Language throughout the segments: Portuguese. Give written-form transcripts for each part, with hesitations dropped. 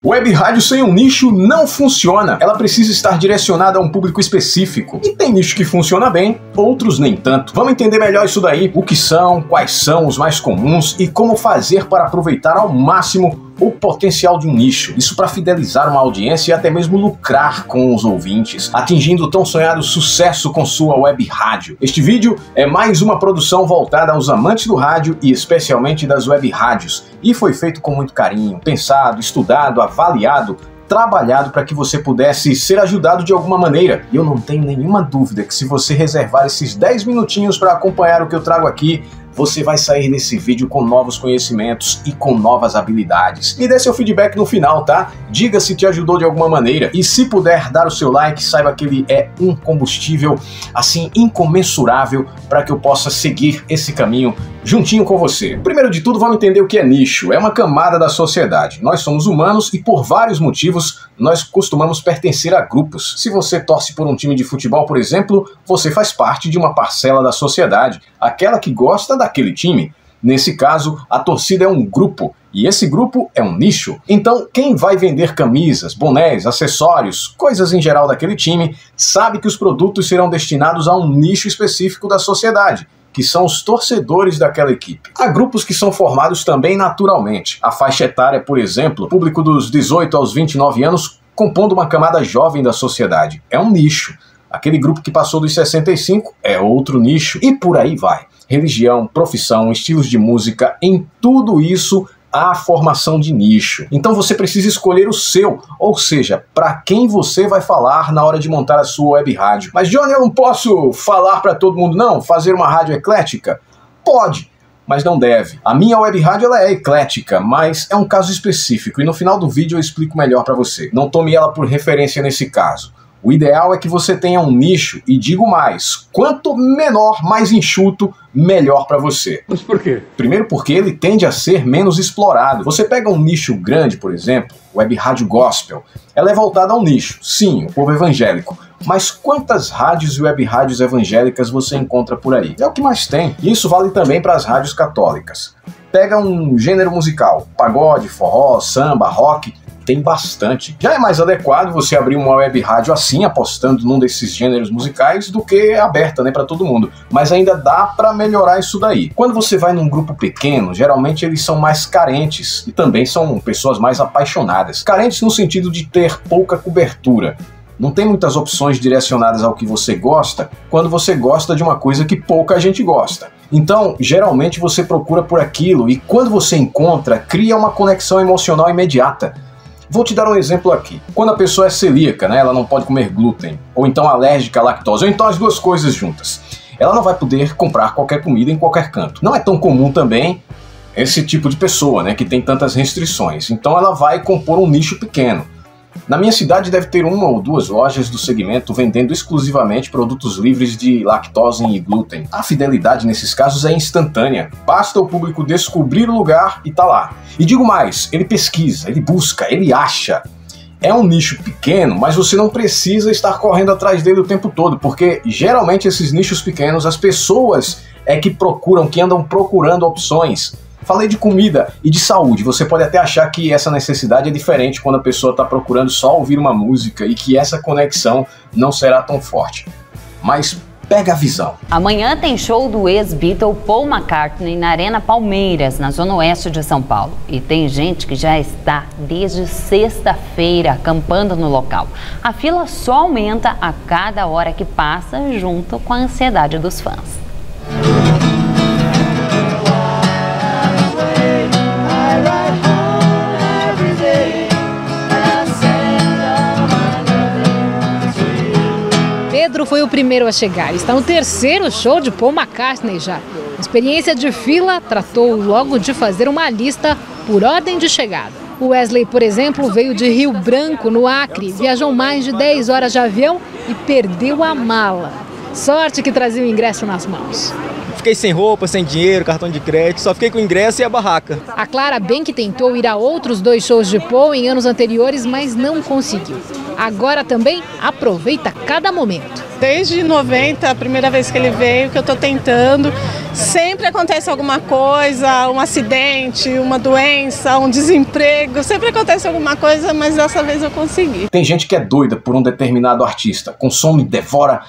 Web rádio sem um nicho não funciona. Ela precisa estar direcionada a um público específico. E tem nicho que funciona bem, outros nem tanto. Vamos entender melhor isso daí, o que são, quais são os mais comuns e como fazer para aproveitar ao máximo o potencial de um nicho. Isso para fidelizar uma audiência e até mesmo lucrar com os ouvintes, atingindo o tão sonhado sucesso com sua web rádio. Este vídeo é mais uma produção voltada aos amantes do rádio e especialmente das web rádios. E foi feito com muito carinho, pensado, estudado, avaliado, trabalhado para que você pudesse ser ajudado de alguma maneira. E eu não tenho nenhuma dúvida que se você reservar esses 10 minutinhos para acompanhar o que eu trago aqui, você vai sair desse vídeo com novos conhecimentos e com novas habilidades. Me dê seu feedback no final, tá? Diga se te ajudou de alguma maneira. E se puder dar o seu like, saiba que ele é um combustível, assim, incomensurável para que eu possa seguir esse caminho juntinho com você. Primeiro de tudo, vamos entender o que é nicho. É uma camada da sociedade. Nós somos humanos e por vários motivos nós costumamos pertencer a grupos. Se você torce por um time de futebol, por exemplo, você faz parte de uma parcela da sociedade, aquela que gosta daquele time. Nesse caso, a torcida é um grupo, e esse grupo é um nicho. Então, quem vai vender camisas, bonés, acessórios, coisas em geral daquele time, sabe que os produtos serão destinados a um nicho específico da sociedade, que são os torcedores daquela equipe. Há grupos que são formados também naturalmente. A faixa etária, por exemplo, público dos 18 aos 29 anos, compondo uma camada jovem da sociedade. É um nicho. Aquele grupo que passou dos 65 é outro nicho. E por aí vai. Religião, profissão, estilos de música, em tudo isso há formação de nicho. Então você precisa escolher o seu, ou seja, para quem você vai falar na hora de montar a sua web rádio. Mas Johnny, eu não posso falar para todo mundo não? Fazer uma rádio eclética? Pode, mas não deve. A minha web rádio ela é eclética, mas é um caso específico e no final do vídeo eu explico melhor para você. Não tome ela por referência nesse caso. O ideal é que você tenha um nicho e digo mais, quanto menor, mais enxuto, melhor para você. Mas por quê? Primeiro porque ele tende a ser menos explorado. Você pega um nicho grande, por exemplo, web rádio gospel, ela é voltada a um nicho, sim, o povo evangélico. Mas quantas rádios e web rádios evangélicas você encontra por aí? É o que mais tem. E isso vale também para as rádios católicas. Pega um gênero musical, pagode, forró, samba, rock, tem bastante. Já é mais adequado você abrir uma web rádio assim, apostando num desses gêneros musicais, do que aberta, né, para todo mundo. Mas ainda dá para melhorar isso daí. Quando você vai num grupo pequeno, geralmente eles são mais carentes e também são pessoas mais apaixonadas. Carentes no sentido de ter pouca cobertura. Não tem muitas opções direcionadas ao que você gosta quando você gosta de uma coisa que pouca gente gosta. Então, geralmente você procura por aquilo e quando você encontra, cria uma conexão emocional imediata. Vou te dar um exemplo aqui. Quando a pessoa é celíaca, né, ela não pode comer glúten, ou então alérgica à lactose, ou então as duas coisas juntas, ela não vai poder comprar qualquer comida em qualquer canto. Não é tão comum também esse tipo de pessoa, né, que tem tantas restrições. Então ela vai compor um nicho pequeno. Na minha cidade deve ter uma ou duas lojas do segmento vendendo exclusivamente produtos livres de lactose e glúten. A fidelidade nesses casos é instantânea. Basta o público descobrir o lugar e tá lá. E digo mais, ele pesquisa, ele busca, ele acha. É um nicho pequeno, mas você não precisa estar correndo atrás dele o tempo todo, porque geralmente esses nichos pequenos, as pessoas é que procuram, que andam procurando opções. Falei de comida e de saúde. Você pode até achar que essa necessidade é diferente quando a pessoa está procurando só ouvir uma música e que essa conexão não será tão forte. Mas pega a visão. Amanhã tem show do ex-Beatle Paul McCartney na Arena Palmeiras, na zona oeste de São Paulo. E tem gente que já está desde sexta-feira acampando no local. A fila só aumenta a cada hora que passa, junto com a ansiedade dos fãs. Pedro foi o primeiro a chegar. Está no terceiro show de Paul McCartney já. A experiência de fila tratou logo de fazer uma lista por ordem de chegada. O Wesley, por exemplo, veio de Rio Branco, no Acre, viajou mais de 10 horas de avião e perdeu a mala. Sorte que trazia o ingresso nas mãos. Fiquei sem roupa, sem dinheiro, cartão de crédito, só fiquei com o ingresso e a barraca. A Clara bem que tentou ir a outros 2 shows de Paul em anos anteriores, mas não conseguiu. Agora também aproveita cada momento. Desde 90, a primeira vez que ele veio, que eu estou tentando. Sempre acontece alguma coisa, um acidente, uma doença, um desemprego, sempre acontece alguma coisa, mas dessa vez eu consegui. Tem gente que é doida por um determinado artista, consome e devora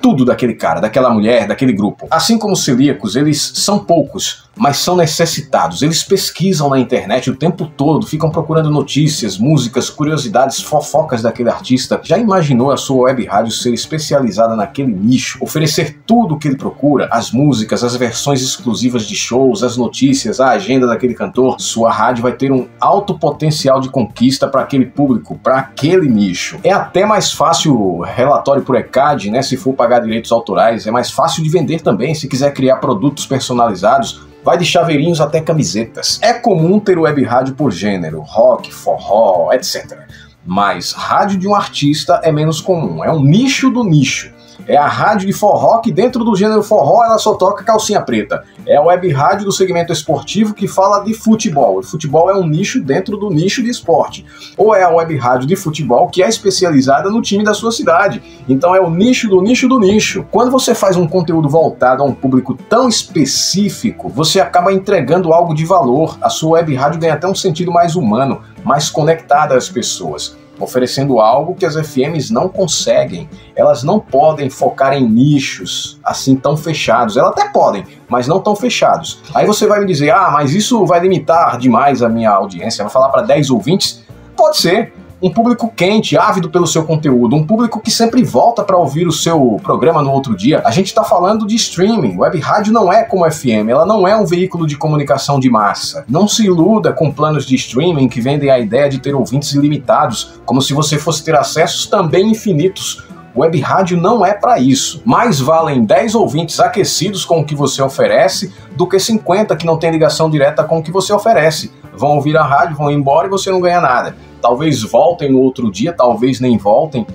tudo daquele cara, daquela mulher, daquele grupo. Assim como os celíacos, eles são poucos, mas são necessitados. Eles pesquisam na internet o tempo todo, ficam procurando notícias, músicas, curiosidades, fofocas daquele artista. Já imaginou a sua web rádio ser especializada naquele nicho? Oferecer tudo o que ele procura? As músicas, as versões exclusivas de shows, as notícias, a agenda daquele cantor? Sua rádio vai ter um alto potencial de conquista para aquele público, para aquele nicho. É até mais fácil o relatório por ECAD, né, se for pagar direitos autorais. É mais fácil de vender também, se quiser criar produtos personalizados. Vai de chaveirinhos até camisetas. É comum ter web rádio por gênero, rock, forró, etc. Mas rádio de um artista é menos comum, é um nicho do nicho. É a rádio de forró que dentro do gênero forró ela só toca calcinha preta. É a web rádio do segmento esportivo que fala de futebol. O futebol é um nicho dentro do nicho de esporte. Ou é a web rádio de futebol que é especializada no time da sua cidade. Então é o nicho do nicho do nicho. Quando você faz um conteúdo voltado a um público tão específico, você acaba entregando algo de valor. A sua web rádio ganha até um sentido mais humano, mais conectada às pessoas, oferecendo algo que as FMs não conseguem. Elas não podem focar em nichos assim tão fechados. Elas até podem, mas não tão fechados. Aí você vai me dizer, mas isso vai limitar demais a minha audiência, vai falar para 10 ouvintes? Pode ser. Um público quente, ávido pelo seu conteúdo, um público que sempre volta para ouvir o seu programa no outro dia. A gente está falando de streaming. Web rádio não é como FM, ela não é um veículo de comunicação de massa. Não se iluda com planos de streaming que vendem a ideia de ter ouvintes ilimitados, como se você fosse ter acessos também infinitos. Web rádio não é para isso. Mais valem 10 ouvintes aquecidos com o que você oferece do que 50 que não têm ligação direta com o que você oferece. Vão ouvir a rádio, vão embora e você não ganha nada. Talvez voltem no outro dia, talvez nem voltem.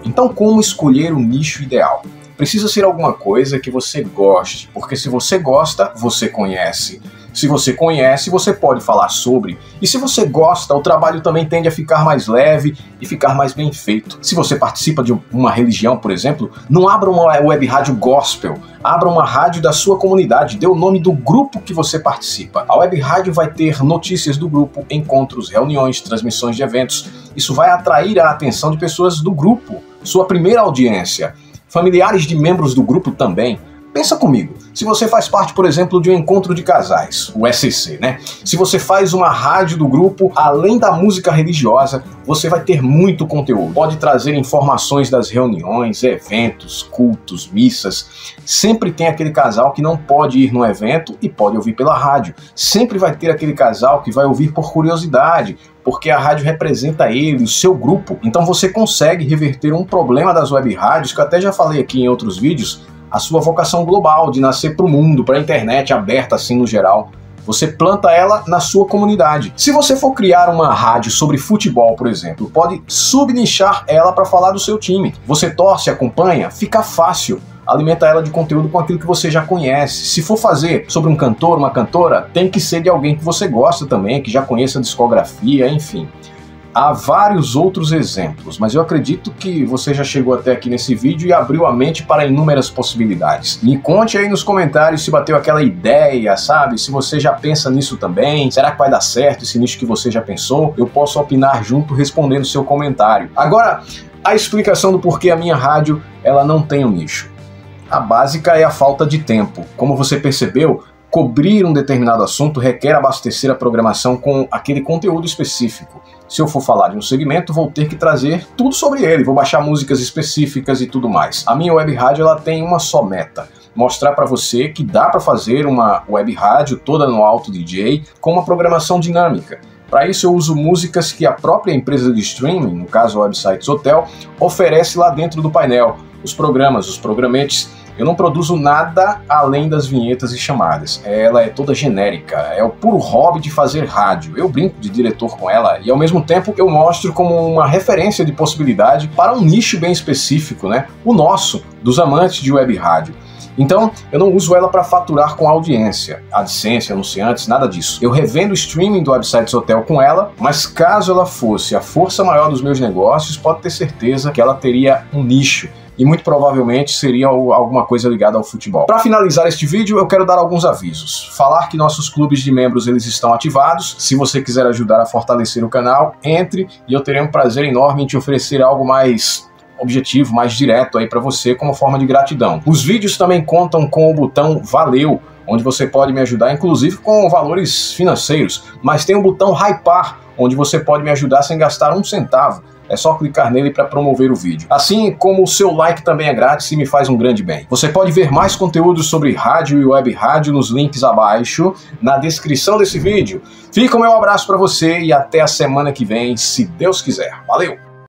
Então, como escolher o nicho ideal? Precisa ser alguma coisa que você goste, porque se você gosta, você conhece. Se você conhece, você pode falar sobre. E se você gosta, o trabalho também tende a ficar mais leve e ficar mais bem feito. Se você participa de uma religião, por exemplo, não abra uma web rádio gospel. Abra uma rádio da sua comunidade, dê o nome do grupo que você participa. A web rádio vai ter notícias do grupo, encontros, reuniões, transmissões de eventos. Isso vai atrair a atenção de pessoas do grupo, sua primeira audiência. Familiares de membros do grupo também. Pensa comigo, se você faz parte, por exemplo, de um encontro de casais, o SCC, né? Se você faz uma rádio do grupo, além da música religiosa, você vai ter muito conteúdo. Pode trazer informações das reuniões, eventos, cultos, missas. Sempre tem aquele casal que não pode ir no evento e pode ouvir pela rádio. Sempre vai ter aquele casal que vai ouvir por curiosidade, porque a rádio representa ele, o seu grupo. Então você consegue reverter um problema das web rádios, que eu até já falei aqui em outros vídeos, a sua vocação global de nascer para o mundo, para a internet aberta assim no geral. Você planta ela na sua comunidade. Se você for criar uma rádio sobre futebol, por exemplo, pode subnichar ela para falar do seu time. Você torce, acompanha, fica fácil. Alimenta ela de conteúdo com aquilo que você já conhece. Se for fazer sobre um cantor, uma cantora, tem que ser de alguém que você gosta também, que já conheça a discografia, enfim. Há vários outros exemplos, mas eu acredito que você já chegou até aqui nesse vídeo e abriu a mente para inúmeras possibilidades. Me conte aí nos comentários se bateu aquela ideia, sabe? Se você já pensa nisso também, será que vai dar certo esse nicho que você já pensou? Eu posso opinar junto respondendo seu comentário. Agora, a explicação do porquê a minha rádio ela não tem um nicho. A básica é a falta de tempo. Como você percebeu, cobrir um determinado assunto requer abastecer a programação com aquele conteúdo específico. Se eu for falar de um segmento, vou ter que trazer tudo sobre ele, vou baixar músicas específicas e tudo mais. A minha web rádio ela tem uma só meta: mostrar para você que dá para fazer uma web rádio toda no Auto DJ com uma programação dinâmica. Para isso eu uso músicas que a própria empresa de streaming, no caso a Websites Hotel, oferece lá dentro do painel. Os programas, os programetes. Eu não produzo nada além das vinhetas e chamadas. Ela é toda genérica, é o puro hobby de fazer rádio. Eu brinco de diretor com ela e ao mesmo tempo eu mostro como uma referência de possibilidade para um nicho bem específico, né? O nosso, dos amantes de web rádio. Então, eu não uso ela para faturar com audiência, AdSense, anunciantes, nada disso. Eu revendo o streaming do Websites Hotel com ela, mas caso ela fosse a força maior dos meus negócios, pode ter certeza que ela teria um nicho. e muito provavelmente seria alguma coisa ligada ao futebol. Para finalizar este vídeo, eu quero dar alguns avisos. Falar que nossos clubes de membros eles estão ativados. Se você quiser ajudar a fortalecer o canal, entre e eu terei um prazer enorme em te oferecer algo mais objetivo, mais direto aí para você como forma de gratidão. Os vídeos também contam com o botão Valeu, onde você pode me ajudar, inclusive com valores financeiros, mas tem o botão Hypar, onde você pode me ajudar sem gastar um centavo. É só clicar nele para promover o vídeo. Assim como o seu like também é grátis e me faz um grande bem. Você pode ver mais conteúdos sobre rádio e web rádio nos links abaixo, na descrição desse vídeo. Fica o meu abraço para você e até a semana que vem, se Deus quiser. Valeu!